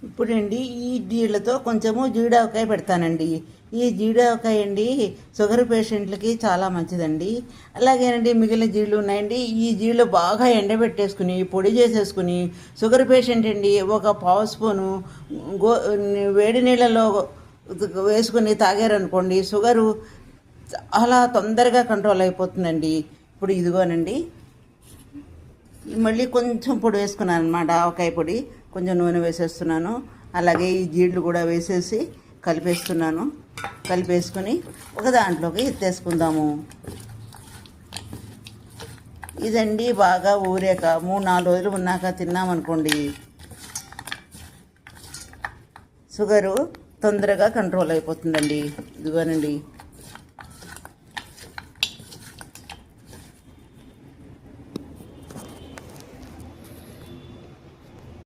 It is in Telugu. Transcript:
ఇప్పుడండి ఈ జీళ్ళతో కొంచెము జీడావకాయ పెడతానండి. ఈ జీడావకాయ అండి షుగర్ పేషెంట్లకి చాలా మంచిదండి. అలాగేనండి మిగిలిన జీళ్ళు ఉన్నాయండి. ఈ జీళ్ళు బాగా ఎండబెట్టేసుకుని పొడి చేసేసుకుని షుగర్ పేషెంట్ అండి ఒక పావు స్పూను వేడి నీళ్ళలో వేసుకుని తాగారనుకోండి షుగరు చాలా తొందరగా కంట్రోల్ అయిపోతుందండి. ఇప్పుడు ఇదిగోనండి మళ్ళీ కొంచెం పొడి వేసుకున్నాను అనమాట, ఆవకాయ పొడి కొంచెం నూనె వేసేస్తున్నాను. అలాగే ఈ జీళ్ళు కూడా వేసేసి కలిపేస్తున్నాను. కలిపేసుకొని ఒక దాంట్లోకి ఎత్తేసుకుందాము. ఇదండి బాగా ఊరాక 3-4 రోజులు ఉన్నాక తిన్నామనుకోండి షుగరు తొందరగా కంట్రోల్ అయిపోతుందండి. ఇదిగోనండి.